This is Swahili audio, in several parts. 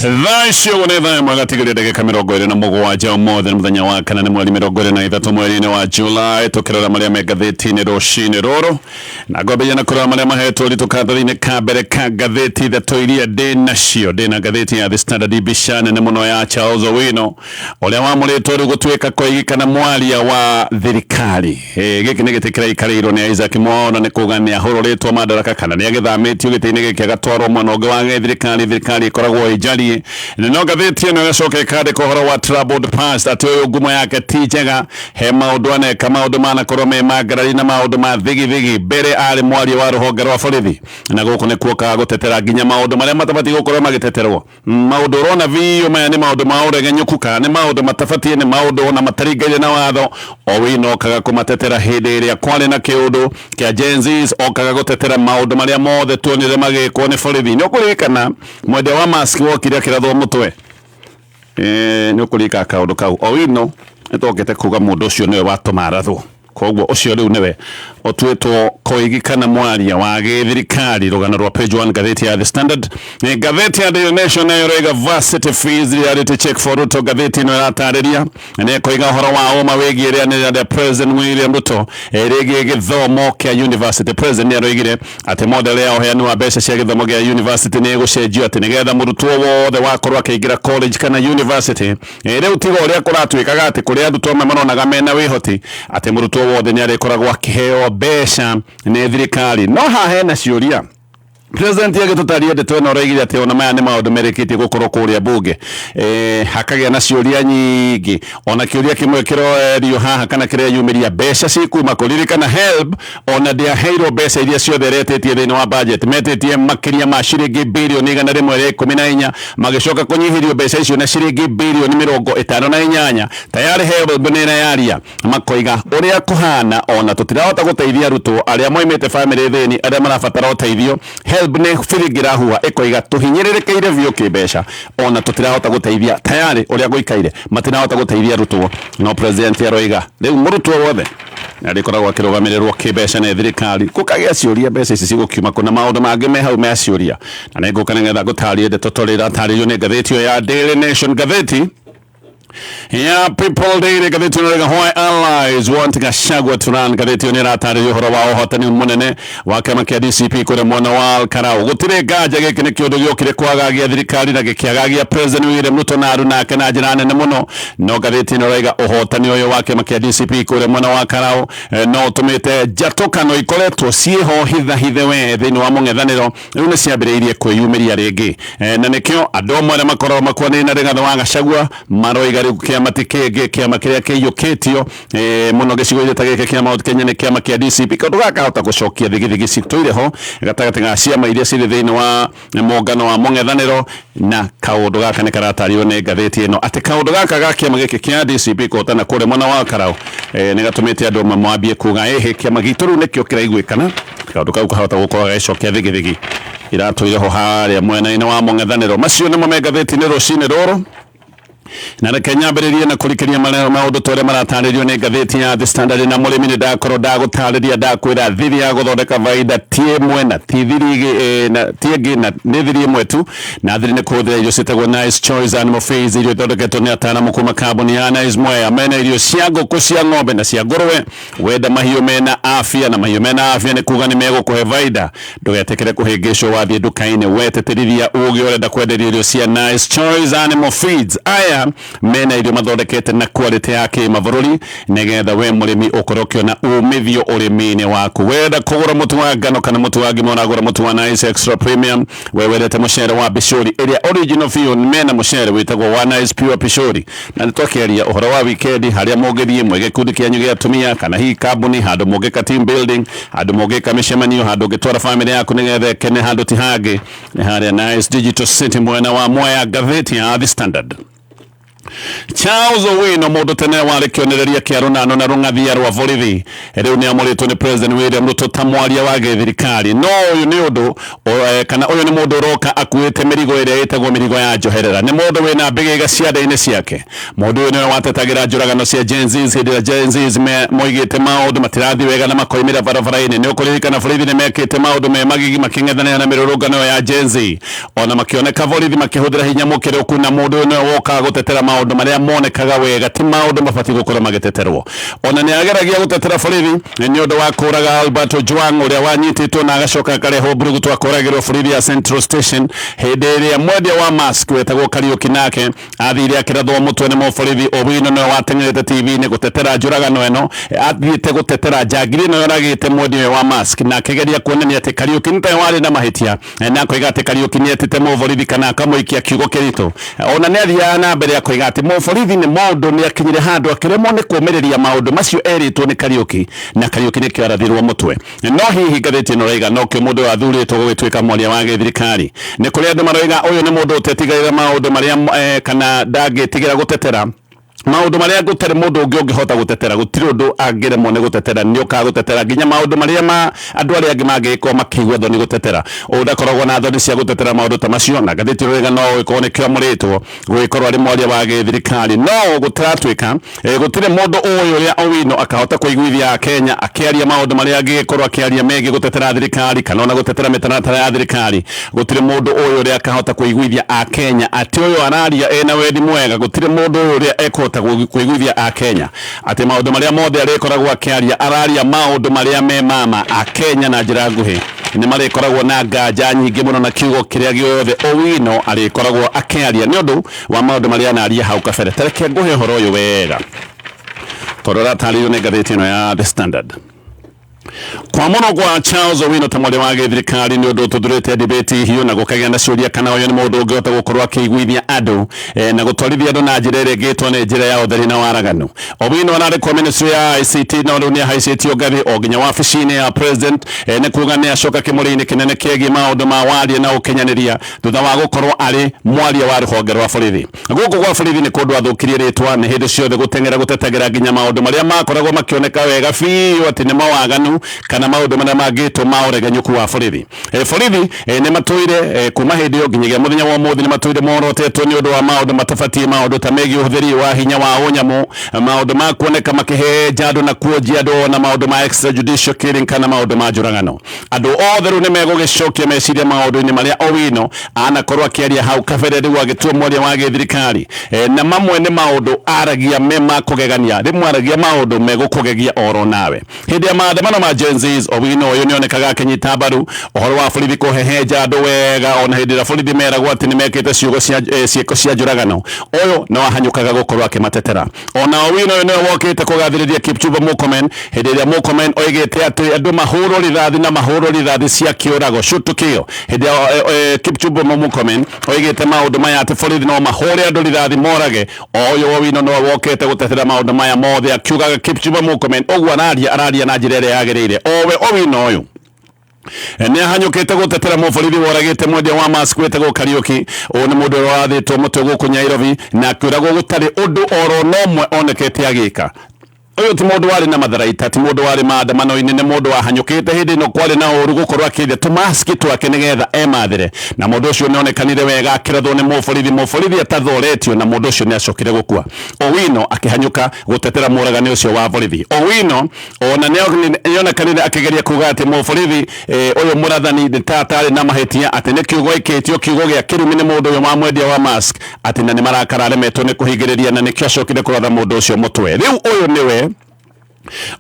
Thacio gunetha mwagatigire ndagika 27 mothe muthenya wa kana ni mweri 23 mweri-ini wa July tukirora maria me ngatheti-ini rucini ruru na ngombe na kurora maria mahetwo ritukathini ka mbere ka ngatheti thato iria ndi nacio ndina ngatheti ya The Standard Bishana ne muno ya Charles Owino uria wamuritwo ri gutwika koigikana mwaria wa thirikari giki ni gitikira ikarirwo ni Isaac Mwaura ni kugania hururitwo madaraka kana ni agithamitio giti-ini giki agatwarwo mwanonge wa thirikari ikoragwo ijari no ngatheti ino yacoke kade kohoro wa troubled past ati uyu ngumo yake ti njega he maundu aneka maundu manakorwo me magarari na maundu ma thigi mbere ari mwaria wa ruhonge rwa borithi na guku ni kuoka gutetera nginya maundu maria matabati gukorwo magiteterwo maundu rona biyo maya ni maundu ma uregenyuku kana ni maundu matabatie ni maundu na mataringaire na watho Owino kaga kumatetera hindi iria kwari na kiundu kia Gen Zs okaga gutetera maundu maria mothe tuonire magikwo ni borithi no kurikana mwende wa mask wokire kirathwo mutwe ni ukurika kaundu kau Owino etokete kuga mundu ucio niwe watuma arathwo kogwo ucio riu niwe otwetwo koigikana mwaria wa thirikari rugano rwa page 1 ngatheti ya The Standard ni ngatheti ya The Nation na yorega varsity fees reality check for Ruto ngatheti no ratariria ni koiga horo wa oma wegi ria ni the president William Ruto erege githomo kia university president ni aroigire ati model ya oheani wa mbeca cia githomo kia university ni gucenjio ati nigetha murutwo wothe wakorwo akiingira college kana university riu tigo uria kuratwikaga ati kuria arutwo maronaga mena wihoti ati murutwo wothe ni arikoragwo akiheo mbeca ni thirikari no hahe na ciuria President yake tutaria ndetwe no raigire ati ona maya ni maundu mereketie gukorwo kuria bunge hakagia na ciuria nyingi ona kiuria kimwe kiroerio haha kana kiria yumiria mbeca cikuma kuririkana help ona dia heiro mbeca iria ciothe retetie thini wa budget metetie makiria ma ciringi bilioni 114 magicoka kunyihirio mbeca icio na ciringi bilioni 58 tayari help benera yaria makoiga uria kuhana ona tutirahota guteithia Ruto aria moimete family thini aria marabatara uteithio ne firigira huwa ekoiga tuhinyererekeire vyo kibesha ona tutirahota guteithia tayari uria guikaire matirahota guteithia Ruto no president aroiga riu murutwo wothe arikoragwo akirugamirerwo kibesha na thirikari kukagia ciuria mbeca ici cigukiuma kuna maundu mangi me hau me ciuria na nguka ngetha gutarie ndeto torira taririo ni ngatheti ya Daily Nation ngatheti Yeah, people they gatheti no why allies want Gachagua to run gatheti ni ratari horo wa ohotani munene wa kama kia DCP kure mwana wa Karau gutire gaja geke ne kiodo gyokire kwagagia thirikari na gikiagagia president William Ruto na aruna kana jirane ne muno no gatheti no rega ohotani oyo wa kama kia DCP kure mwana wa Karau no tumete jatoka no ikoletwo cieho hithe thini wa mungethaniro riu ni ciambiriirie kwiyumiria ringi na nikio adomo na makoro makwane na renga wa Gachagua maroiga kiama tikege kiama kiria kiyukitio muno gicigo ire tageke kiama od Kenya ni kiama kia DCP kondu gakahota gucokia thigithigi citwire ho gatagati ga ciama iria ciri thini wa mongano wa mungethaniro na kaundu gaka ni karatario ni ngatheti ino ati kaundu gaka ga kiama giki kia DCP kotana kure mwana wa Karau ni gatumite andu mamwambie kuga kiama gitu ru nikio kiraiguikana kaundu kau kahota gukorwo gacokia thigithigi iratwire ho haria mwena-ini wa mungethaniro macio ni mo me ngatheti ni rucini ruru na Kenya bereria na kurikiria maundu tore marataririo ni ngatheti ya The Standard na murimi ni ndakoro ndagutariria ndakwira thiri ya guthondeka vaida tie mwena tithiri na tiege na nithiri mwetu na thiri ni kuthira irio citagwo Nice Choice Animal Feeds irio thondeketwo ni ataramu kuma kambuni ya Nice Mwea mena irio cia nguku cia ng'ombe na cia ngurwe wenda mahiu mena afya na mahiu mena afya ni kuga ni megukuhe vaida ndugetekere kuhingicwo wathie nduka-ini weteteriria ugi urenda kwenderia irio cia Nice Choice Animal Feeds aya mena irio mathondekete na quality yake mabururi negetha we murimi ukorokio na umithio urimi-ini waku wenda kugura mutu wa ngano kana mutu wa ngima unagura mutu wa Nice Extra Premium we wendete mucere wa Pishori area original fiyo mena mucere witagwo wa Nice Pure Pishori na nitwakiaria uhoro wa weekend haria mugithie mwege kundi kianyu gia tumia kana hi kambuni handu mugeka team building handu mugeka mishemanio handu gitwara family yaku negetha kene handu tihage haria Nice Digital City mwena wa Mwea ngatheti ya The Standard Charles Owino mundu tene wari kionereria kia runano na rungathia rwa borithi riu ni amuritwo ni President William Ruto ta mwaria wa githirikari no uyu ni undu kana uyu ni mundu roka akuite mirigo iria itagwo mirigo ya njoherera ni mundu wina mbigega cianda-ini ciake mundu uyu ni watetagira njuragano cia Gen Z hindira Gen Z moigite maundu matirathi wega na makoimira barabara-ini ni ukuririkana borithi ni mekite maundu me magigi making'ethanira na mirurungano ya Gen Z ona makioneka borithi makihuthira hinya mukire kuna mundu uyu ni woka gutetera maundu maria monekaga wega ti maundu mabati gukora magiteterwo ona ni ageragia gutetera borithi ni undu wa kuraga Alberto Ojwang uria wanyititwo na agacoka kareho Burugu twakoragirwo borithi ya Central Station hindi iria mwendia wa mask wetagwo Kariuki nake athire akirathwo mutwe ni muborithi Owino no watengerete TV ni gutetera njuragano eno athiite gutetera njangiri no yoragite mwendia wa mask na akigeria kuonania ati Kariuki ntae wari na mahitia na koiga ati Kariuki ni etite muborithi kana akamuikia kiugo kirito ona ni athia na mbere ya koiga ati muborithi ni mundu ni akinyire handu akiremwo ni kuumiriria maundu macio eritwo ni Kariuki na Kariuki ni kiorathirwo mutwe no hihi ngathiti no raiga no kio mundu athuritwo gugituika mwaria wa githirikari ni kuri andu maroiga uyu ni mundu utetigaira maundu maria kana ndangitigira gutetera maundu maria gutari mundu ungihota gutetera gutiri undu angiremwo ni gutetera ni uka gutetera nginya maundu maria ma andu aria angi mangiko makigwa thoni gutetera udakoragwo na thoni cia gutetera maundu ta macio na ngathiti rega no iko ni kio muritwo guikorwo ari mwaria wa githirikari no gutiratwika gutire mundu uyu uria Owino akahota kuiguithia Kenya akiaria maundu maria angikorwo akiaria megi gutetera thirikari kana ona gutetera mitaratara ya thirikari gutire mundu uyu uria akahota kuiguithia Kenya ati uyu araria ena wendi mwega gutire mundu uyu uria kuiguithia Kenya ati maundu maria mothe arikoragwo akiaria araria maundu maria me mama Kenya na njira nguhi ni marikoragwo na nganja nyingi muno na kiugo kiria giothe Owino arikoragwo akiaria ni undu wa maundu maria anaria hau kabere tareke nguhi horo uyu wega torora tariyo ni ngathiti ino ya The Standard kwa muno gwa Charles Owino ta mwaria wa githirikari ni undu tuthurite debate hiyo na gukagia na ciuria kana uyu ni mundu ungihota gukorwo akiguithia andu na gutwarithia andu na njira iria ngitwo ni njira ya utheri na waraganu Owino anari kwa ministry ya ICT na ru ni haicitio ngathi o nginya wabici-ini ya president ni kuga ni acoka kimuri-ini kinene kiegi maundu ma waria na ukinyaniria thutha wa gukorwo ari mwaria wa ruhonge rwa borithi guku gwa borithi ni kundu athukirie ritwa ni hindi ciothe gutengera gutetagera nginya maundu maria makoragwo makioneka wega biu ati ni mawaganu kana maundu maria mangitwo maũregenyũku wa borithi borithi ni matuire kuma hindi yo nginyagia muthenya wa muthi ni matuire morotetwo ni undu wa maundu matabatie maundu ta megi uhuthiri wa hinya wa unyamu maundu ma kuoneka makiheja andu na kuonjia andu na maundu ma extrajudicial killing kana maundu ma njuragano andu othe ru ni megugicokia meciria maundu-ini maria Owino anakorwo akiaria hau kabere riu agituo mwaria wa githirikari na mamwe ni maundu aragia mema kugegania rimwe aragia maundu megukugegia oro nawe hindi ya maandamano ma Gen Z Owino uyu ni onekaga akinyita mbaru uhoro wa borithi kuhehenja andu wega ona hindi ya borithi meragwo ati ni mekite ciugo cia njuragano uyu no ahanyukaga gukorwo akimatetera ona Owino uyu ni wokite kugathiriria Kipchumba Murkomen hindi ya Murkomen oigite ati andu mahurwo rithathi na mahurwo rithathi cia kiurago shoot to kill hindi ya Kipchumba Murkomen oigite maundu maya ati borithi no mahure andu rithathi morage uyu Owino no wokite gutetera maundu maya mothe akiugaga Kipchumba Murkomen ogwo araria na njira iria yagirire owe Owino uyu ni ahanyukite gutetera muborithi woragite mwendia wa mask wetagwo Kariuki uyu ni mundu wathitwo mutwe guku Nairobi na akiuragwo gutari undu oro nomwe onekete agika uyu ti mundu wari na matharaita ti mundu wari maandamano-ini ni mundu wahanyukite hindi no kwari na uru gukorwo akithia tumaski twake nigetha emathire na mundu ucio ni onekanire wega akirathwo ni muborithi atathoretio na mundu ucio ni acokire gukua Owino akihanyuka gutetera muragani ucio wa borithi Owino ona ni onekanire akigeria kuga ati muborithi uyu murathani tatari na mahitia ati ni kiugo ikitio kiugo gia kirumi ni mundu uyu wa mwendia wa mask ati na ni marakara remetwo ni kuhigiriria na nikio acokire kuratha mundu ucio mutwe riu uyu niwe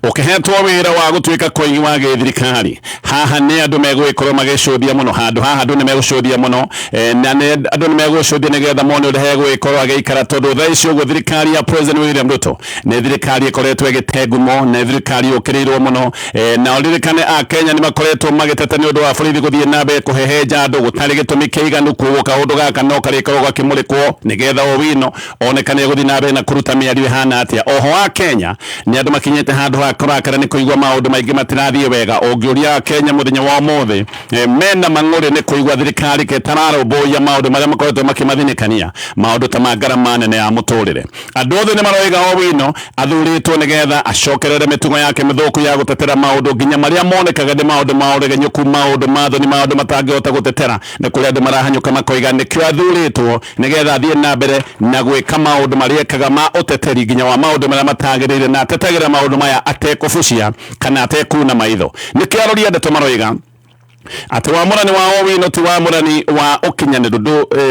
ukihetwo wira wa gutuika koingi wa githirikari haha ni andu megwikorwo magicuthia muno handu haha andu ni megucuthia muno na ni andu ni megucuthia nigetha mone uria hegwikorwo agiikara tondu thaa ici uguo thirikari ya President William Ruto ni thirikari ikoretwo igitengumo ni thirikari ukirirwo muno na uririkane Kenya ni makoretwo magiteta ni undu wa borithi guthie na mbere kuhehenja andu gutari gitumi kiiganu kuguo kaundu gaka no karikorwo gakimurikwo nigetha Owino onekane guthie na mbere na kuruta miario hana atia oho Kenya ni andu makinyete handu ha kurakara ni kuigwa maundu maingi matirathie wega ungiuria Kenya muthenya wa mothe mena mang'uri ni kuigwa thirikari ketararumbuia maundu maria makoretwo makimathinikania maundu ta magarama nene ya muturire andu othe ni maroiga Owino athuritwo nigetha acokerere mitugo yake mithuku ya gutetera maundu nginya maria monekaga ni maundu mauregenyuku maundu mathoni maundu matangihota gutetera ni kuria andu marahanyuka makoiga nikio athuritwo nigetha athie na mbere na gwika maundu mariekaga ma uteteri nginya wa maundu maria matagirire na atetagira maundu maya atekubucia kana atekuna maitho nikio aroria ndeto maroiga ati wamurani wa Owino ti wamurani wa ukinyaniru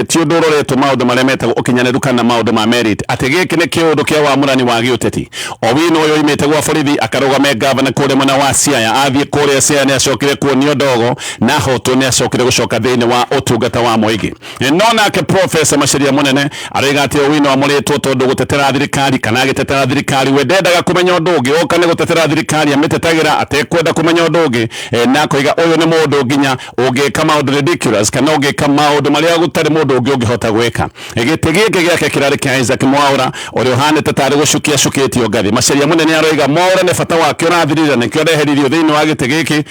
ti undu uroretwo maundu maria metagwo ukinyaniru kana maundu ma merit ati giki ni kiundu kia wamurani wa giuteti Owino uyu imite gwa borithi akarugame gavana kuria mwena wa Siaya athie kuria Siaya ni acokire kuonio ndogo na hoto ni acokire gucoka thiini wa utungata wa muingi no nake Professor Macharia munene ariga ati Owino amuritwo tondu gutetera thirikari kana agitetera thirikari we ndendaga kumenya undu ungi oka ni gutetera thirikari amitetagira atekwenda kumenya undu ungi na koiga uyu ni mundu nginya ugeka maundu ridiculous kana ugeka maundu maria gutari mundu ungi ungihota gweka giti giki giake kirari kia Isaac Mwaura uria uhanite tari gucukia cukitio ngathi Macharia munene aroiga Mwaura ni bata wake urathirira nikio reheririo thiini wa giti giki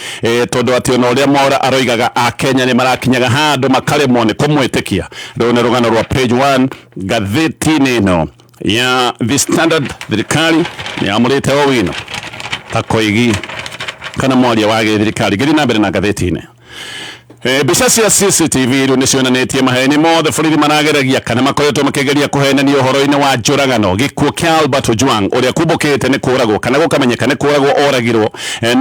tondu ati ona uria Mwaura aroigaga Akenya ni marakinyaga handu makaremwo ni kumwitikia riu ni rugano rwa page 1 ngatheti-ini ino ya The Standard thirikari ni amurite Owino takoigi kana mwaria wa thirikari giri na mbere na ngatheti-ini mbica cia CCTV riu ni cionanetie maheni mothe borithi marageragia kana makoretwo makigeria kuhenania uhoro-ini wa njuragano gikuo kia Albert Ojwang uria kumbukite ni kuragwo kana gukamenyeka ni kuragwo oragirwo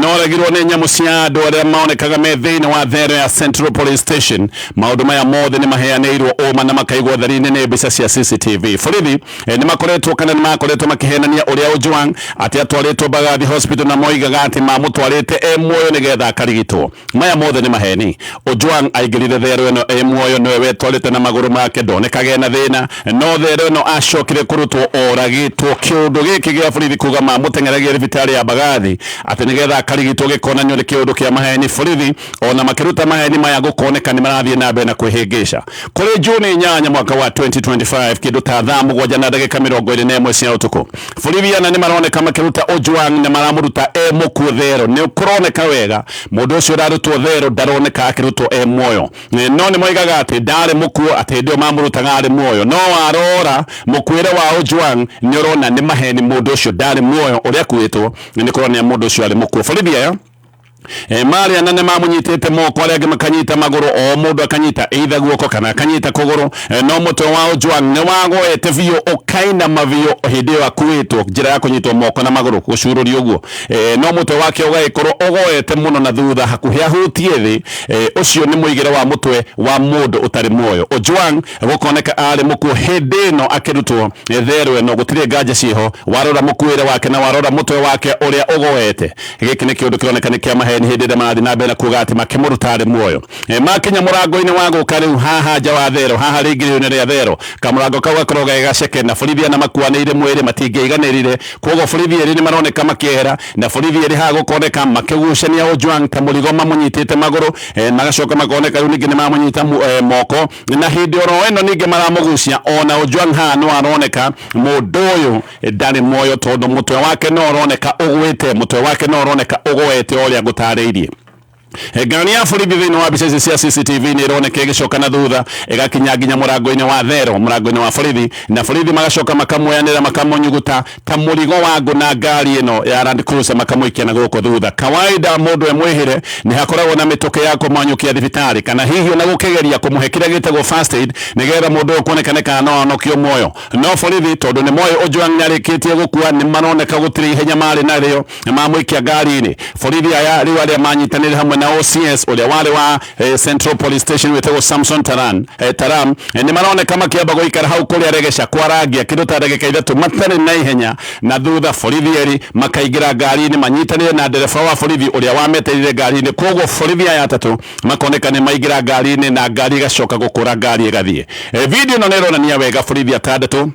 no oragirwo ni nyamu cia andu aria maonekaga me thiini wa thero ya Central Police Station maundu maya mothe ni maheanirwo uma na makaigwo thari-ini ni mbica cia CCTV borithi ni makoretwo kana ni makoretwo makihenania uria Ojwang ati atwaritwo Mbagathi Hospital na moigaga ati mamutwarite muoyo nigetha akarigitwo maya mothe ni maheni Ojwang aigirire thero ino muoyo niwe wetwarite na maguru make ndonekage na thina no thero ino acokire kurutwo oragitwo kiundu giki gia borithi kuga mamuteng'eragia thibitari ya Mbagathi ati nigetha akarigitwo gikonanio ni kiundu kia maheni borithi ona makiruta maheni maya gukoneka ni marathie na mbere na kwihingisha kuri Juni 8 mwaka wa 2025 kindu ta thaa 7 na ndagika 21 cia utuku borithi ana ni maroneka makiruta Ojwang na maramuruta mukuo thero ni kuroneka wega mundu ucio urarutwo thero ndaroneka akirutwo muoyo no ni moigaga ati ndari mukuo ati ndio mamurutaga ari muoyo no arora mukwire wa Ojwang ni urona ni maheni mundu ucio ndari muoyo uria kuitwo ni kurona mundu ucio ari mukuo borithi aya mari anane mamunyitite moko aria makanyita maguru o mundu akanyita either guoko kana akanyita kuguru no mutwe wa Ojwang ni wagoete biu ukaina mavio hindi wa kuitwo njira ya kunyitwo moko na maguru gucururi uguo no mutwe wake ugaikorwo ugoete muno na thutha hakuhi ahutie thi ucio ni muigire wa mutwe wa mundu utari muoyo Ojwang gukoneka ari mukuo hindi no akirutwo thero eno gutire nganja ciho warora mukwire wake na warora mutwe wake uria ugoete giki ni kiundu kironeka ni kia maheni hindi da marathi na mbere kuga ati makimurutare muoyo makinya murango-ini wa guka riu haha nja wa thero haha ringiriro ni ria thero kamurango kau gakoroga gaceke na borithi na makuanĩire mwĩrĩ matingĩiganĩrire koguo borithi eri ni maroneka makiehera na borithi eri ha gukoneka makigucania Ojwang ta mũrigo mamunyitĩte magũrũ magacoka makoneka riu ningĩ ni mamunyita moko na hindi oro eno ningĩ maramugucia ona Ojwang ha no aroneka mũndũ ũyũ ndarĩ muoyo tondu mutwe wake no aroneka ugwĩte mutwe wake no aroneka ugwete oria gutariirie ngani ya borithi thiini wa mbica cia CCTV ni ironeka igicoka na thutha igakinya nginya murango-ini wa thero murango-ini wa borithi na borithi magacoka makamuyanira makamunyuguta ta murigo wa nguna ngari ino ya Land Cruiser makamuikia na guko thutha kawaida mundu emwihire ni hakoragwo na mituke ya kumanyukia thibitari kana hihi ona gukigeria kumuhe kiria gitagwo first aid nigetha mundu ukuonekane kana no anokio muoyo no borithi tondu ni moyo Ojwang nyarikitie gukua ni maroneka gutiri ihenya mari nario mamuikia ngari-ini borithi aya riu aria manyitanire hamwe na OCS uria wale wa Central Police Station wetagwo Samson Taram ni maroneka makiamba guikara hau kuria regesha kwaragia kindu ta ndagika ithatu matari na ihenya na thutha borithi eri makaigira ngari-ini manyitanire na ndereba wa borithi uria wameterire ngari-ini koguo borithi aya atatu makoneka ni maigira ngari-ini na ngari igacoka gukura ngari igathie video no neronania wega borithi atandatu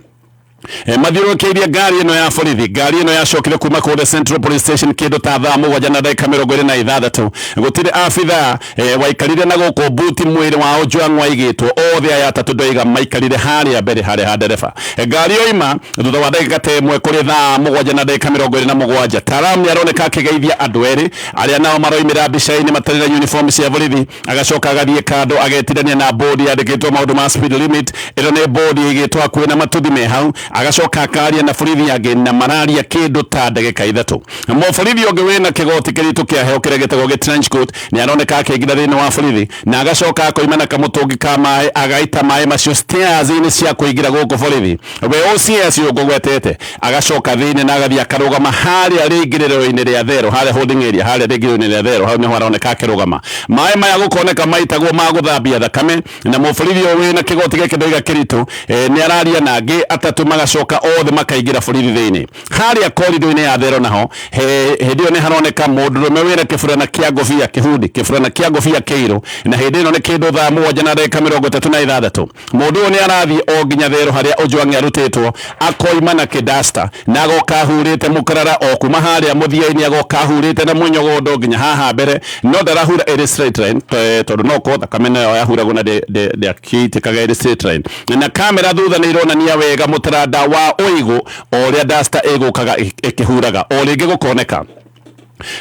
mathiũrũrũkĩirie ngari ĩno ya borithi. Ngari ĩno yacokire kuma kũrĩa Central Police Station kĩndũ ta thaa mũgwanja na ndagĩka 26. Gũtirĩ abithaa waikarire na gũkũ buti mwĩrĩ wa Ojwang waigĩtwo. Othe aya atatũ ndoiga maikarire harĩa mbere harĩa ha ndereba. Ngari yoima thutha wa ndagĩka ta ĩmwe kũrĩ thaa mũgwanja na ndagĩka 27. Talam nĩaroneka akĩgeithia andũ erĩ arĩa nao maroimĩra mbica-inĩ matarĩ na uniform cia borithi. Agacoka agathiĩ kando agetirania na bodi yandĩkĩtwo maũndũ ma speed limit. Ĩno nĩ bodi ĩgĩtwo hakuhĩ na matuthi me hau. Agacoka akaria na borithi angĩ na mararia kĩndũ ta ndagĩka 3. Mũborithi ũngĩ wĩna kĩgoti kĩritũ kĩaheo kĩrĩa gĩtagwo trench coat nĩaroneka akĩingĩra thĩinĩ wa borithi na agacoka akoima na kamũtũngi ka maĩ agaita maĩ macio stairs-inĩ cia kũingĩra gũkũ borithi. We OCS ũgũgwetete agacoka thĩinĩ na agathiĩ akarũgama harĩa rĩingĩrĩro-inĩ rĩa therũ harĩa holding area harĩa rĩingĩrĩro-inĩ rĩa therũ hau nĩho aroneka akĩrũgama. Maĩ maya gũkoneka maitagwo ma gũthambia thakame na mũborithi ũyũ wĩna kĩgoti gĩkĩ ndoiga kĩritũ nĩararia na angĩ atatũ magacoka othe makaingĩra borithi thĩinĩ. Harĩa korido-inĩ ya therũ naho hĩndĩ ĩyo nĩ haroneka mũndũrũme wĩna kĩburana kĩa ngũbia kĩhundi kĩburana kĩa ngũbia kĩirũ na hĩndĩ ĩno nĩ kĩndũ thaa mũgwanja na ndagĩka 36. Mũndũ ũyũ nĩarathiĩ o nginya therũ harĩa Ojwang arutĩtwo akoima na kĩdasta na agoka ahurĩte mũkarara o kuma harĩa mũthia-inĩ agoka ahurĩte na mũnyogondo nginya haha mbere no ndarahura ĩrĩ straight line tondũ no ko thakame nayo yahuragwo na ndĩakĩitĩkaga ĩrĩ straight line na kamera thutha nĩ ironania wega mũtaranda wa ũigũ o ũrĩa dasta ĩgũkaga ĩkĩhuraga o rĩngĩ gũkoneka.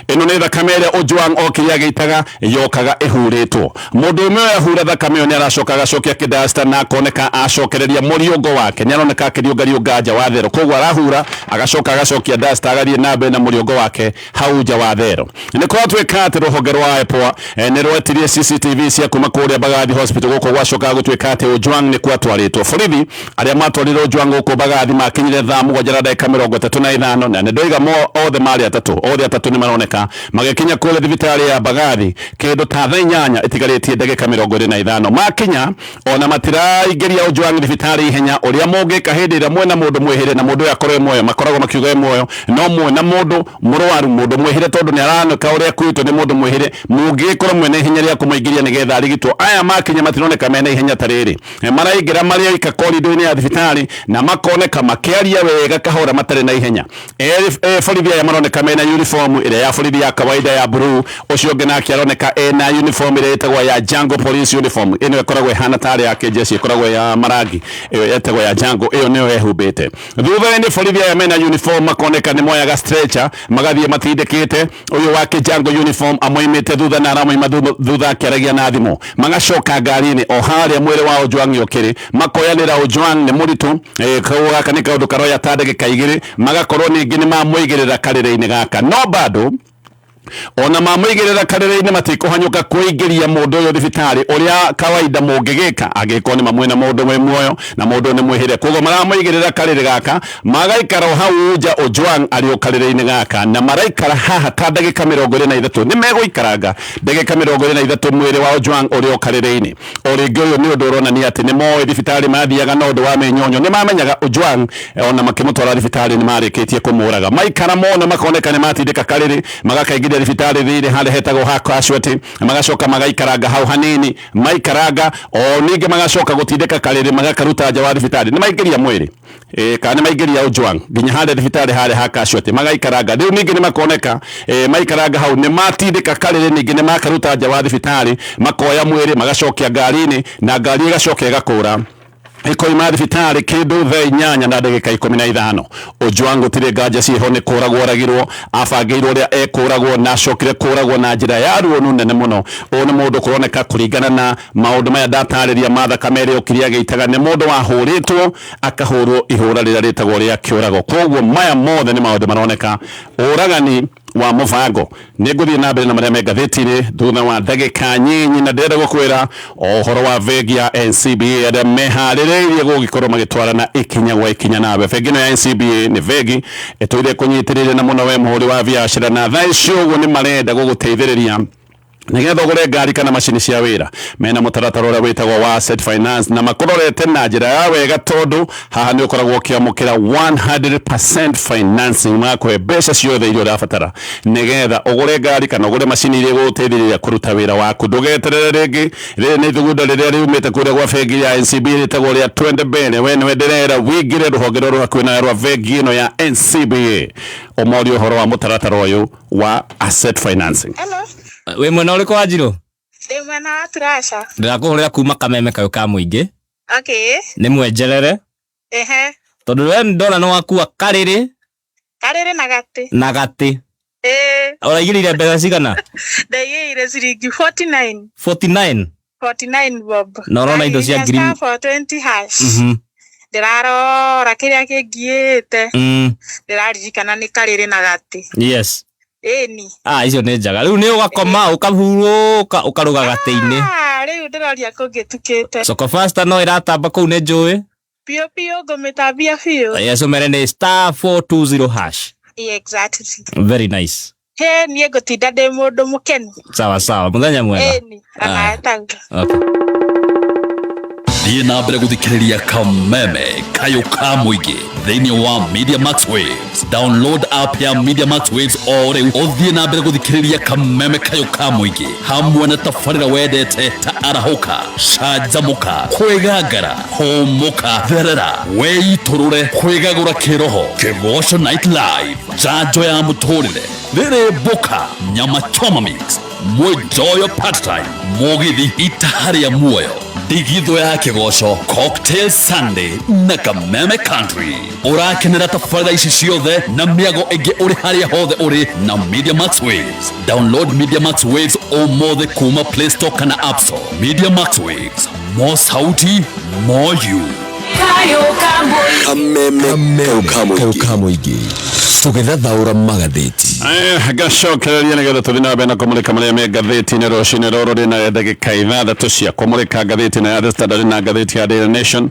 Ĩno nĩ thakame ĩrĩa Ojwang okĩrĩa agĩitaga yokaga ĩhurĩtwo. Mũndũ ũmwe ũyũ ahura thakame ĩyo nĩaracoka agacokia kĩdasta na akoneka acokereria mũriũngo wake nĩaroneka akĩriũngariũnga nja wa therũ koguo arahura agacoka agacokia dasta agathiĩ na mbere na mũriũngo wake hau nja wa therũ. Nĩ kwatuĩka atĩ rũhonge rwa EPOA nĩ rwetirie CCTV cia kuma kũrĩa Bagathi Hospital gũkũ gwacoka gũtuĩka atĩ Ojwang nĩ kwatwarĩtwo borithi. Arĩa matwarire Ojwang gũkũ Bagathi makinyire thaa mũgwanja na ndagĩka 35 na nĩndoiga othe marĩ atatũ nĩ maroneka magĩkinya kũrĩa thibitarĩ ya Bagathi kĩndũ ta thaa 8 ĩtigarĩtie ndagĩka 25. Makinya ona matiraingĩria Ojwang thibitarĩ ihenya ũrĩa mũngĩka hĩndĩ ĩrĩa mwena mũndũ mwĩhĩre na mũndũ ũyũ akorwo muoyo makoragwo makiuga muoyo no mwena mũndũ mũrwaru mũndũ mwĩhĩre tondũ nĩaraneka ũrĩa kwitwo nĩ mũndũ mwĩhĩre mũngĩkorwo mwena ihenya rĩa kũmũingĩria nĩgetha arigitwo. Aya makinya matironeka mena ihenya ta rĩrĩ maraingĩra marĩ aika korido-inĩ ya thibitarĩ na makoneka makĩaria wega kahora matarĩ na ihenya. Borithi aya maroneka mena uniform ĩrĩa ya borithi ya kawaida ya blue. Ũcio ũngĩ nake aroneka ena uniform ĩrĩa ĩtagwo ya Jungle Police uniform. Ĩno ĩkoragwo ĩhana tarĩ ya kĩjeshi ĩkoragwo ya marangi ĩyo ĩtagwo ya Jungle ĩyo nĩyo ehumbĩte. Thutha-inĩ borithi aya mena uniform makoneka nĩ moyaga stretcher magathiĩ matindĩkĩte ũyũ wake Jungle uniform amoimĩte thutha na aramoima thutha akĩaragia na thimũ magacoka ngari-inĩ o harĩa mwĩrĩ wa Ojwang ũkĩrĩ makoyanĩra Ojwang nĩ mũritũ kaũndũ gaka nĩ kaũndũ karoya ta ndagĩka 2 magakorwo ningĩ nĩ mamũigĩrĩra karĩrĩ-inĩ gaka no bado ona mamũigĩrĩra karĩrĩ-inĩ matikũhanyũka kũingĩria mũndũ ũyũ thibitarĩ ũrĩa kawaida mũngĩgĩka angĩkorwo nĩ mamwĩna mũndũ wĩ muoyo na mũndũ nĩ mwĩhĩre koguo maramũigĩrĩra karĩrĩ gaka magaikara hau nja Ojwang arĩ o karĩrĩ-inĩ gaka na maraikara haha ta ndagĩka 23 nĩ megũikaranga ndagĩka 23 mwĩrĩ wa Ojwang ũrĩ o karĩrĩ-inĩ. O rĩngĩ ũyũ nĩ ũndũ ũronania atĩ nĩ moĩ thibitarĩ mathiaga na ũndũ wa mĩnyonyo nĩ mamenyaga Ojwang ona makĩmũtwara thibitarĩ nĩ marĩkĩtie kũmũraga maikara mona makoneka nĩ matindĩka karĩrĩ magakaingĩria thibitarĩ thĩinĩ harĩa hetagwo ha casualty magacoka magaikaranga hau hanini maikaranga o ningĩ magacoka gũtindĩka karĩrĩ magakaruta nja wa thibitarĩ nĩ maingĩria mwĩrĩ kana nĩ maingĩria Ojwang nginya harĩa thibitarĩ harĩa ha casualty magaikaranga rĩu ningĩ nĩ makoneka maikaranga hau nĩ matindĩka karĩrĩ ningĩ nĩ makaruta nja wa thibitarĩ makoya mwĩrĩ magacokia ngari-inĩ na ngari ĩgacoka ĩgakũra ikoima thibitarĩ kĩndũ thaa 8 na ndagĩka 15. Ojwang gũtirĩ nganja ciho nĩ kũragwo oragirwo abangĩirwo ũrĩa ekũragwo na acokire kũragwo na njĩra ya ruo nene mũno. Ũyũ nĩ mũndũ kũroneka kũringana na maũndũ maya ndatarĩria ma thakame ĩrĩa ũkĩrĩa agĩitaga nĩ mũndũ wahũrĩtwo akahũrwo ihũra rĩrĩa rĩtagwo rĩa kĩũrago. Koguo maya mothe nĩ maũndũ maroneka ũragani wa mũbango. Nĩ ngũthiĩ na mbere na marĩa me ngathĩti-inĩ thutha wa ndagĩka nyinyi na ndĩrenda gũkwĩra ũhoro wa bengi ya NCBA arĩa meharĩrĩirie gũgĩkorwo magĩtwarana ikinya gwa ikinya nawe. Bengi ĩno ya NCBA nĩ bengi ĩtũire kũnyitĩrĩire na mũno we mũhũri wa biacara na thaa ici ũguo nĩ marenda gũgũteithĩrĩria nigetha ugure ngari kana macini cia wira mena mutaratara uria witagwo wa Asset Finance na makororete na njira ya wega tondu haha ni ukoragwo kiamukira 100% financing makwe mbeca ciothe iria urabatara nigetha ugure ngari kana ugure macini iria guteithiriria kuruta wira waku ndugeterere ringi riri ni thugunda riria riumite kuria gwa bengi ya NCB ritagwo ria 20 bene we ni wenderera wigire ruhonge ruru hakwina rwa bengi ino ya NCBA omori uhoro wa mutaratara uyu wa Asset Financing. Hello. We mwena uriko Wanjiru? Ndi mwena wa Turasha. Ndirakuhurira kuma Kameme kayo ka muingi. Okay. Ni mwenjerere. Ehe. Tondu we ndona no wakua kariri na gati. Na gati. Uraigirire mbeca cigana? Ndaigire ciringi 49. 49 bob. Na urona indo cia green for 20 hash. Ndirarora kiria kingiite. Ndiraririkana ni kariri na gati. Yes. Eni. Icio ni njaga. Riu ni ugakoma ukahuruka ukaruga gati-ini. Riu ndiroria kungitukite. Soko Fasta no iratamba kuu ni njui. Pio ngumitambia biu. Yes, umere ni *420 hash. Exactly. Very nice. He nie ngutinda ndi mundu mukenu. Sawa muthenya mwega. Eni. Tanga. Okay. Thiĩ na mbere gũthikĩrĩria Kameme kayo ka mũingĩ thĩinĩ wa Media Max Waves. Download app ya Media Max Waves o rĩu ũthiĩ na mbere gũthikĩrĩria Kameme kayo ka mũingĩ hamwe na tabarĩra wendete ta arahũka, canjamũka, kwĩgangara, homũka, therera, weitũrũre, kwĩgagũra kĩroho, Kĩgoco Night Live, njanjo ya mũtũrĩre, rĩrĩ Boka, Nyama Choma Mix, Mwenjoyo Part Time, Mũgithi itaharĩa muoyo, Digitho ya Kĩgoco, Cocktail Sunday na Kameme Country. Ũrakenera tabarĩra ici ciothe na mĩago ĩngĩ ũrĩ harĩa hothe ũrĩ na Media Max Waves. Download Media Max Waves ũmũthĩ kuma Play Store kana App Store. Media Max Waves, more sauti, more you. Kameme ka mũingĩ tũgĩthathaũra magathĩti. Gacokereria nigetha tuthi na mbere na kumulika maria me ngathĩti-inĩ rũcinĩ rũrũ rĩna ndagĩka ithathatũ cia kumulika ngathĩti-inĩ ya The Standard na ngathĩti ya Daily Nation.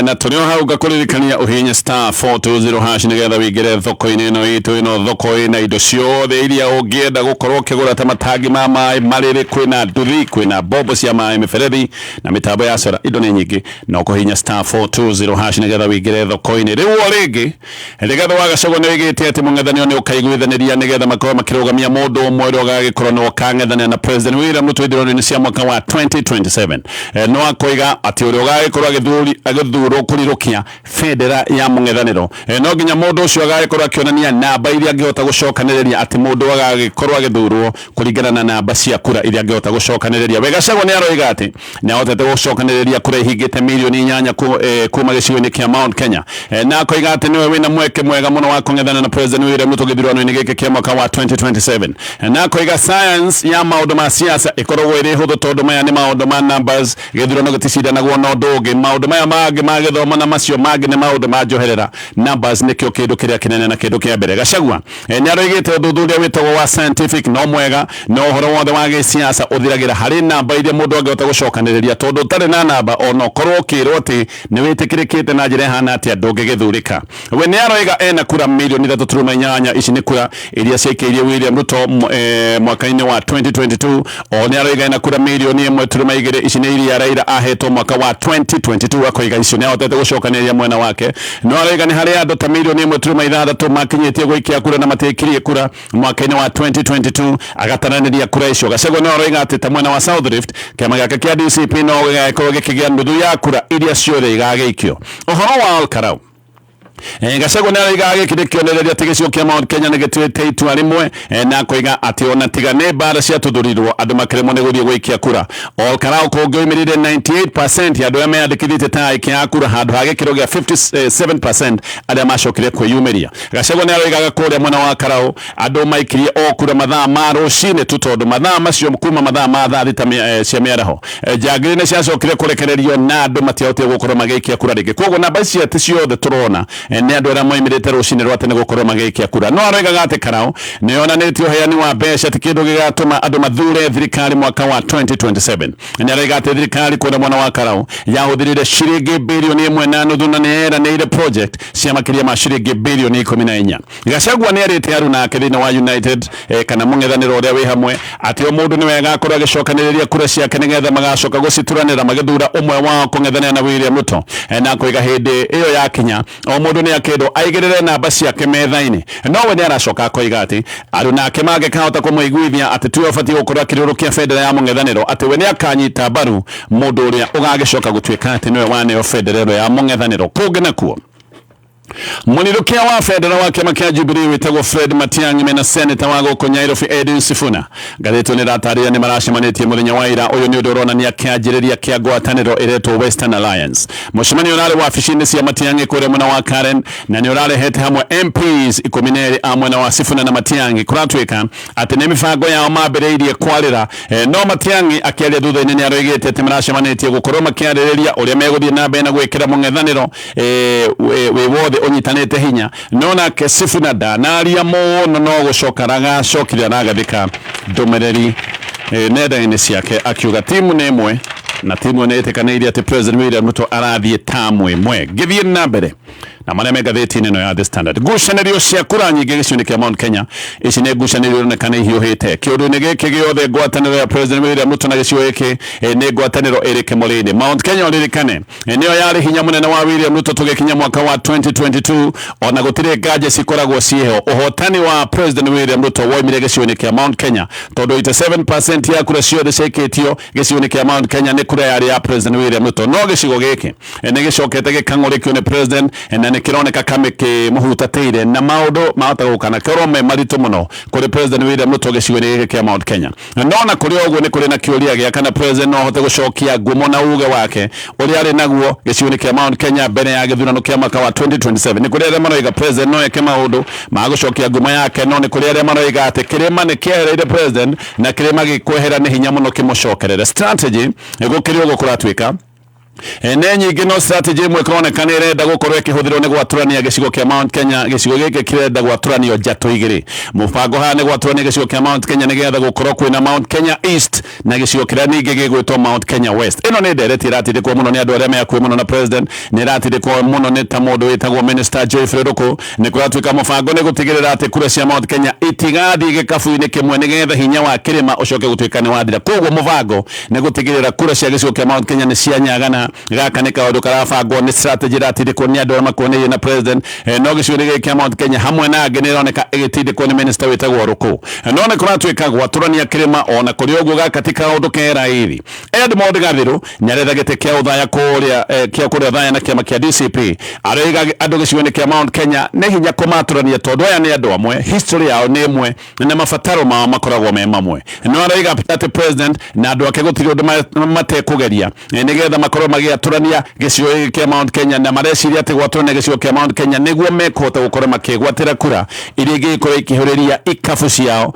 Na tũrĩ o hau ngakũririkania ũhihinye *420 hash nigetha wĩingĩre thoko-inĩ ĩno itũ, ĩno thoko ĩna indo ciothe iria ũngĩenda gũkorwo ũkĩgũra ta matangi ma maĩ, marĩrĩ, kwĩna nduthi, kwĩna mbombo cia maĩ, mĩberethi na mĩtambo ya solar. Indo nĩ nyingĩ no kũhihinya *420 hash nigetha wĩingĩre thoko-inĩ. Rĩu o rĩngĩ nigetha wagacogwo nĩ wĩgĩte atĩ mũng'ethanĩro nĩ ũkaiguithanĩria nigetha makorwo makĩrũgamia mũndũ ũmwe ũrĩa ũgagĩkorwo no kang'ethanĩra na President William Ruto ithurano-inĩ cia mwaka wa 2027. No akoiga atĩ ũrĩa ũgagĩkorwo agĩthurwo kũrirũkia bendera ya mũng'ethanĩro no nginya mũndũ ũcio agagĩkorwo akĩonania namba iria angĩhota gũcokanĩrĩria, atĩ mũndũ agagĩkorwo agĩthurwo kũringana na namba cia kura iria angĩhota gũcokanĩrĩria. Gachagua nĩ aroiga atĩ nĩ ahotete gũcokanĩrĩria kura ihingĩte mirioni 8 kuma gĩcigo-inĩ kĩa Mount Kenya, na akoiga atĩ nĩwe wĩna mweke mwega mũno wa kũng'ethana na President William Ruto gĩthurano-inĩ gĩkĩ kĩa mwaka wa 2027. Na akoiga science ya maũndũ ma siasa ĩkoragwo ĩrĩ hũthũ tondũ maya nĩ maũndũ ma numbers, gĩthurano gĩticindanagwo na ũndũ ũngĩ. Maũndũ maya mangĩ ma gĩthomo na macio mangĩ nĩ maũndũ ma njoherera. Numbers nĩkĩo kĩndũ kĩrĩa kĩnene na kĩndũ kĩa mbere. Gachagua nĩ aroigĩte ũthuthuria wĩtagwo wa scientific no mwega no ũhoro wothe wa gĩsiasa ũthiragĩra harĩ namba iria mũndũ angĩhota gũcokanĩrĩria, tondũ ũtarĩ na namba ona ũkorwo ũkĩrwo atĩ nĩ wĩtĩkĩrĩkĩte na njĩra ĩhana atĩa ndũngĩgĩthurĩka. We nĩ aroiga ena kura mirioni 3.8. Ici nĩ kura iria ciaikĩirie William Ruto mwaka-inĩ wa 2022. O nĩ aroiga ena kura mirioni 1.2. Ici nĩ iria Raila ahetwo mwaka wa 2022. Akoiga icio nĩ ahotete gũcokanĩrĩria mwena wake. No aroiga nĩ harĩ andũ ta mirioni 1.6 makinyĩtie gũikia kura na matĩkirie kura mwaka-inĩ wa 2022, agatananĩria kura icio. Gachagua nĩ aroiga atĩ ta mwena wa South Rift kĩama gĩake kĩa DCP no gĩgakorwo gĩkĩgĩa nuthu ya kura iria ciothe igagĩikio. Ũhoro wa Olkarau Gachagua nĩ aroiga gĩkĩ kĩonereria atĩ gĩcigo kĩa Mount Kenya nĩ gĩtuĩte itua rĩmwe, na akoiga atĩ ona tiga nĩ mbara ciatuthurirwo andũ makĩremwo nĩ gũthiĩ gũikia kura. Olkarau kũngĩoimĩrire 98% ya andũ arĩa meyandĩkithĩtie ta aikia a kura handũ ha gĩkĩro gĩa 57% arĩa macokire kwĩyumĩria. Gachagua nĩ aroigaga kũrĩa mwena wa Karau andũ maikirie o kura mathaa ma rũcinĩ tu, tondũ mathaa macio kuma mathaa ma thaa thita cia mĩaraho njangiri nĩ ciacokire kũrekererio na andũ matiahotire gũkorwo magĩikia kura rĩngĩ. Koguo namba ici atĩ ciothe tũrona ne andu ara moimirite rucini rwate ne gukorwo magikia kura no aroigaga ati Karau ni onanĩtie uheani wa mbeca ti kindu gigatuma andu mathure thirikari mwaka wa 2027 ni aroiga ati thirikari kuna mwana wa Karau yahuthirire ciringi bilioni 1.5 na neranĩire project cia makiria ma ciringi bilioni 14. Gachagua ni arite Haruna ake thĩinĩ wa United kana mũng'ethanĩro ũrĩa wĩ hamwe ati o mũndũ ni wega akorwo agicokanĩrĩria kura ciake nigetha magacoka gucituranĩra magĩthura ũmwe wao kũng'ethanĩra na William Ruto na kũiga hĩndĩ ĩyo yakinya o mũndũ ni akĩndwo aigĩrĩre namba ciake metha-inĩ no we ni aracoka akoiga ati Haruna ake mangĩkahota kũmũiguithia ati tiwe abatie gũkorwo akĩrũrũkia bendera ya mũng'ethanĩro ati we ni akanyita mbaru mũndũ ũrĩa ũgagĩcoka gũtuĩka ati niwe waneo bendera ya mũng'ethanĩro kũngĩ nakuo. Munirukia wa federa wa kiama kia Jubilee witagwo Fred Matiang'i mena senator wa gũkũ Nyairobi Edwin Sifuna gathĩtwo nĩ ratarĩria nĩ maracemanĩtie mũthenya wa ira ũyũ nĩ ũndũ ũronania kĩanjĩrĩria kĩa ngwatanĩro ĩretwo Western Alliance. Mũcemanio ũrarĩ wabici-inĩ cia Matiang'i kũrĩa mwena wa Karen na nĩ ũrarehete hamwe MPs 12 a mwena wa Sifuna na Matiang'i kũratuĩka atĩ nĩ mĩbango yao mambĩrĩirie kwarĩra no Matiang'i akĩaria thutha-inĩ nĩ aroigĩte atĩ maracemanĩtie gũkorwo makĩarĩrĩria ũrĩa megũthiĩ na mbere na gwĩkĩra mũng'ethanĩro wĩ wothe unyitanĩte hinya no nake Sifuna ndanaria mũno no gũcoka agacokire aragathĩka ndũmĩrĩri nenda-inĩ ciake akiuga timu nĩ ĩmwe na timu nĩ ĩtĩkanĩirie atĩ President William Ruto arathiĩ tamu ĩmwe gĩthiĩ na mbere na marĩa me ngathĩti-inĩ ĩno ya The Standard. Ngucanĩrio cia kura nyingĩ gĩcigo-inĩ kĩa Mount Kenya ici nĩ ngucanĩrio ironekana ihiũhĩte kĩũndũ-inĩ gĩkĩ gĩothe ngwatanĩro ya President William Ruto na gĩcigo gĩkĩ nĩ ngwatanĩro ĩrĩ kĩmũrĩinĩ. Mount Kenya ũririkane nĩyo yarĩ hinya mũnene wa William Ruto tũgĩkinya mwaka wa 2022 ona gũtirĩ nganja cikoragwo ciĩho ũhotani wa President William Ruto woimire gĩcigo-inĩ kĩa Mount Kenya tondũ 87% ya kura ciothe ciĩkĩtio gĩcigo-inĩ kĩa Mount Kenya nĩ kura yarĩ ya President William Ruto no gĩcigo gĩkĩ nĩ gĩcokete gĩkang'ũrĩkio nĩ president na nĩ kĩroneka kame kĩmũhutatĩire na maũndũ mahota gũkana kĩoro me maritũ mũno kũrĩ President William Ruto gĩcigo-inĩ gĩkĩ kĩa Mount Kenya no na kũrĩ ũguo nĩ kũrĩ na kĩũria gĩa kana president no ahote gũcokia ngumo na uge wake ũrĩa arĩ naguo gĩcigo-inĩ kĩa Mount Kenya mbere ya gĩthurano kĩa mwaka wa 2027. Nĩ kũrĩ arĩa maroiga president no eke maũndũ ma gũcokia ngumo yake no nĩ kũrĩ arĩa maroiga atĩ kĩrĩma nĩ kĩehereire president na kĩrĩma gĩkwehera nĩ hinya mũno kĩmũcokerere. Strategy gũkĩrĩ ũguo kũratuĩka ne nyingĩ no strategy ĩmwe ĩkĩroneka nĩ ĩrenda gũkorwo ĩkĩhũthĩrwo nĩ gwatũrania gĩcigo kĩa Mount Kenya. Gĩcigo gĩkĩ kĩrenda gwatũranio njatũ igĩrĩ. Mũbango haha nĩ gwatũrania gĩcigo kĩa Mount Kenya nĩgetha gũkorwo kwĩna Mount Kenya East na gĩcigo kĩrĩa ningĩ gĩgwĩtwo Mount Kenya West. Ĩno nĩ ndereti ĩratindĩkwo mũno nĩ andũ arĩa mehakuhĩ mũno na president, nĩ ĩratindĩkwo mũno nĩ ta mũndũ wĩtagwo Minister Geoffrey Ruku. Nĩ kũratuĩka mũbango nĩ gũtigĩrĩra atĩ kura cia Mount Kenya itigathiĩ gĩkabu-inĩ kĩmwe nĩgetha hinya wa kĩrĩma ũcoke gũtuĩka nĩ wathira. Koguo mũbango nĩ gũtigĩrĩra kura cia gĩcigo kĩa Mount Kenya nĩ cianyagana. Gaka nĩ kaũndũ karabangwo nĩ strategy ĩratindĩkwo nĩ andũ arĩa makuanĩire na president no gĩcigo gĩkĩ kĩa Mount Kenya hamwe na angĩ nĩ ĩroneka ĩgĩtindĩkwo nĩ minister wĩtagwo Ruku. No nĩ kũratuĩka gwatũrania kĩrĩma ona kũrĩ ũguo gaka ti kaũndũ kera ĩri. Edmond Gathirũ nĩ aretha gĩtĩ kĩa ũthaya kũrĩa thaya na kĩama kĩa DCP aroiga andũ gĩcigo-inĩ kĩa Mount Kenya nĩ hinya kũmatũrania tondũ aya nĩ andũ amwe, history yao nĩ ĩmwe na mabataro mao makoragwo me mamwe. No aroiga atĩ president na andũ ake gũtirĩ ũndũ matekũgeria nĩgetha makorwo magĩatũrania gĩcigo gĩkĩ kĩa Mount Kenya na mareciria atĩ gwatũrania gĩcigo kĩa Mount Kenya nĩguo mekũhota gũkorwo makĩgwatĩra kura iria ingĩkorwo ikĩhũrĩria ikabu ciao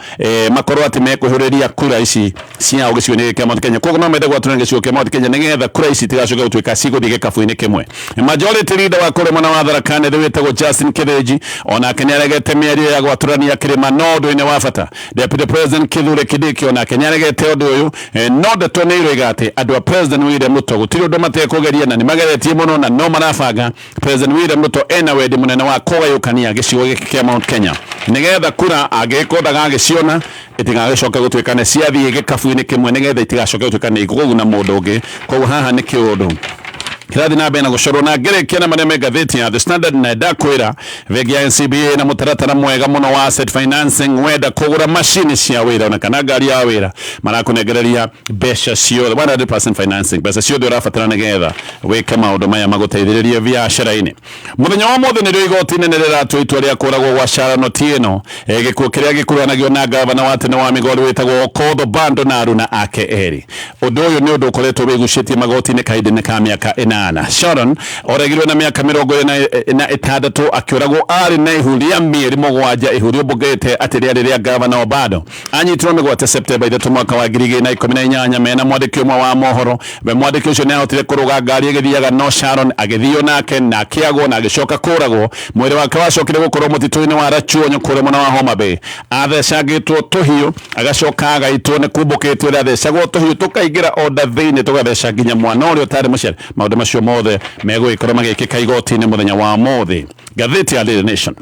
makorwo atĩ mekwĩhũrĩria kura ici ciao gĩcigo-inĩ gĩkĩ kĩa Mount Kenya. Koguo no mende gwatũrania gĩcigo kĩa Mount Kenya nĩgetha kura ici itigacoke gũtuĩka cigũthiĩ gĩkabu-inĩ kĩmwe. Majority leader wa kũrĩa mwena wa Tharaka Nithi wĩtagwo Justin Kĩthĩnji onake nĩ aregete mĩario ya gwatũrania kĩrĩma no ũndũ-inĩ wa bata. Deputy President Kithure Kindiki onake nĩ aregete ũndũ ũyũ no ndeto nĩ iroiga atĩ andũ a President William Ruto gũtirĩ ũndũ matekũgeria na nĩ mageretie mũno na no marabanga President William Ruto ena wendi mũnene wa kũgayũkania gĩcigo gĩkĩ kĩa Mount Kenya nĩgetha kura angĩkorwo ndagagĩciona itigagĩcoke gũtuĩka nĩ ciathiĩ gĩkabu-inĩ kĩmwe nĩgetha itigacoke gũtuĩka nĩ ikũguna mũndũ ũngĩ. Koguo haha nĩ kĩũndũ kĩrathi na mbere na gũcorwo na ngĩrĩkia na marĩa me ngathĩti ya The Standard na ndakwĩra vengi ya NCBA na mũtaratara mwega mũno wa asset financing wenda kũgũra macini cia wĩra ona kana ngari ya wĩra marakũnengereria mbeca ciothe 100% financing mbeca ciothe ũrabatara nĩgetha wĩke maũndũ maya magũteithĩrĩrie biacara-inĩ. Mũthenya wa mũthĩ nĩrĩo igoti inene rĩratua itua rĩa kũragwo gwa Sharon Otieno gĩkuũ kĩrĩa gĩkuruhanagio na gavana wa tene wa Migori wĩtagwo Okoth Bando na aruna ake erĩ. Ũndũ ũyũ nĩ ũndũ ũkoretwo wĩgucĩtie magoti-inĩ kahinda-inĩ ka mĩaka ĩna 8 Sharon oregirwe na miaka 26 akioragwo ari na ihuria mieri 7 ihurio bugete atiria ria gavana Obado anyitirwo migwate September 3 mwaka wa 2018 mena mwandiki umwe wa mohoro we mwandiki ucio ni ahotire kuruga ngari igithiaga no Sharon agithio nake na akiagwo na agicoka kuragwo mwiri wake wacokire gukorwo mutituni wa Rachuonyo kure mwana wa Homa Bay athecagitwo tuhiu agacoka agaitwo ni kumbukitwo ria athecagwo tuhiu tukaingira order thiini tugatheca nginya mwana uria utari muciari maundu macio mothe megwikorwo magikika igoti-ini muthenya wa mothi. Ngathĩti ya Daily Nation.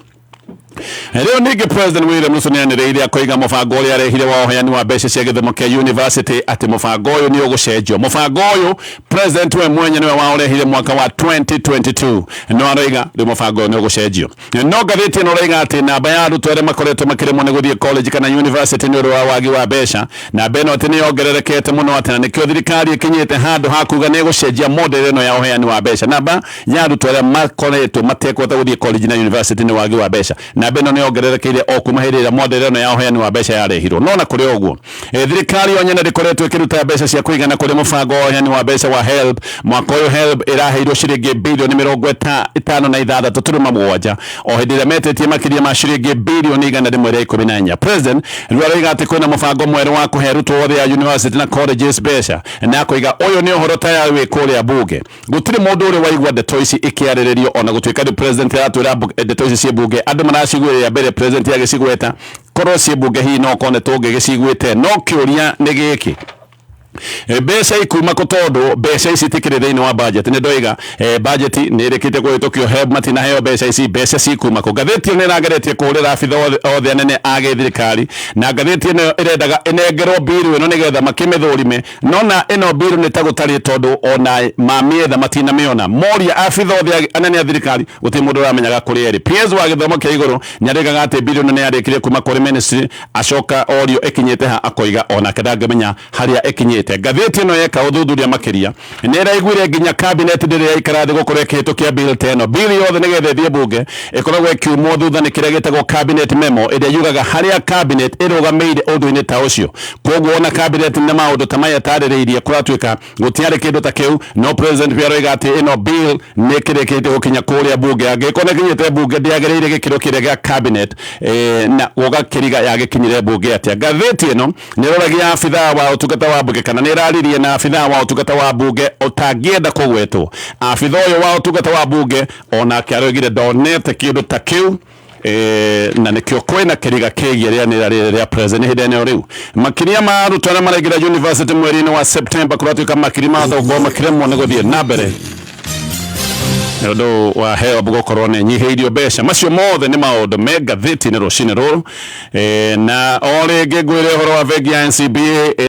Leo ningĩ President William Ruto nĩanĩrĩire kũiga mũbango ũrĩa arehire wa ũheani wa mbeca cia gĩthomo kĩa university atĩ mũbango ũyũ nĩ ũgũcenjio. Mũbango ũyũ President we mwenye nĩwe waũrehire mwaka wa 2022 no aroiga rĩu mũbango ũyũ nĩ ũgũcenjio. No ngathĩti ĩno ũroiga atĩ namba ya arutwo arĩa makoretwo makĩremwo nĩ gũthiĩ college kana university nĩ ũndũ wa wagi wa mbeca namba ĩno atĩ nĩ yongererekete mũno atĩ na nĩkĩo thirikari ĩkinyĩte handũ ha kuuga nĩ ĩgũcenjia model ĩno ya ũheani wa mbeca. Namba ya arutwo arĩa makoretwo matekũhota gũthiĩ college na university nĩ wagi wa mbeca namba ĩno nĩ yongererekeire o kuma hĩndĩ ĩrĩa model ĩno ya ũheani wa mbeca yarehirwo. No na kũrĩ ũguo thirikari o nyene ndĩkoretwo ĩkĩruta mbeca cia kũigana kũrĩ mũbango wa ũheani wa mbeca wa HELB. Mwaka ũyũ HELB ĩraheirwo ciringi bilioni 56.7 o hĩndĩ ĩrĩa metĩtie makĩria ma ciringi bilioni 114. President rĩu aroiga atĩ kwĩna mũbango mwerũ wa kũhe arutwo othe ya university na colleges mbeca na kũiga ũyũ nĩ ũhoro tayari wĩ kũrĩa bunge. Gũtirĩ mũndũ ũrĩ waigua ndeto ici ikĩarĩrĩrio ona gũtuĩka nĩ president aratwĩra ndeto ici ciĩ bunge andũ maracigwĩrĩra mbere president agĩcigweta korwo ciĩ bunge hihi no kone tũngĩgĩcigwĩte no kĩũria nĩ gĩkĩ mbeca ikuma kũ tondu mbeca ici tikire thiini wa budget ni ndoiga budget ni irikite kuhitũkio HELB matina heo mbeca ici mbeca cikuma kũ. Ngathĩti ĩno ĩrageretie kũrĩra abitha othe anene a gĩthirikari na ngathĩti ĩno ĩrendaga ĩnengerwo bill ĩno nĩgetha makĩmĩthũrime no na ĩno bill nĩ ta gũtarĩ tondu ona mamĩetha matina mĩona moria abitha othe anene a thirikari gũtirĩ mũndũ ũramenyaga kũrĩ ĩrĩ. PS wa gĩthomo kĩa igũrũ nĩarĩgaga atĩ bill ĩno nĩyarĩkire kuma kũrĩ ministry acoka orio ĩkinyĩte ha akoiga ona ndangĩmenya harĩa ĩkinyĩte. Ngathĩti ĩno yeka ũthuthuria makĩria nĩ ĩraiguire nginya cabinet ndĩrĩ yaikara thĩ gũkorwo ĩkĩhĩtũkia bill ta ĩno. Bill yothe nĩgetha ĩthiĩ bunge ĩkoragwo ĩkiumwo thutha nĩ kĩrĩa gĩtagwo cabinet memo ĩrĩa yugaga harĩa cabinet ĩrũgamĩire ũndũ-inĩ ta ũcio. Koguo ona cabinet na maũndũ ta maya tarĩrĩirie kũratuĩka gũtiarĩ kĩndũ ta kĩu no president pia aroiga atĩ ĩno bill nĩ kĩrĩkĩte gũkinya kũrĩa bunge angĩkorwo nĩkinyĩte bunge ndĩagĩrĩire gĩkĩro kĩrĩa gĩa cabinet na gũgakĩriga yagĩkinyire bunge atĩa. Ngathĩti ĩno nĩ ĩroragia abithaa wa ũtungata wa bunge kana nĩ ĩraririe na abithaa wa ũtungata wa bunge ũtangĩenda kũgwetwo. Abithaa ũyũ wa ũtungata wa bunge onake aroigire ndonete kĩndũ ta kĩu na nĩkĩo kwĩna kĩriga kĩgiĩ rĩanĩra rĩa president hĩndĩ-inĩ rĩu. Makĩria ma arutwo arĩa maraingĩra university mweri-inĩ wa September kũratuĩka makiri ma thongo makĩremwo nĩ gũthiĩ na mbere nĩ ũndũ wa HELB gũkorwo nĩ nyihĩirio mbeca. Macio mothe nĩ maũndũ me ngathĩti-inĩ rũcinĩ rũrũ na o rĩngĩ ngwĩre ũhoro wa bengi ya NCBA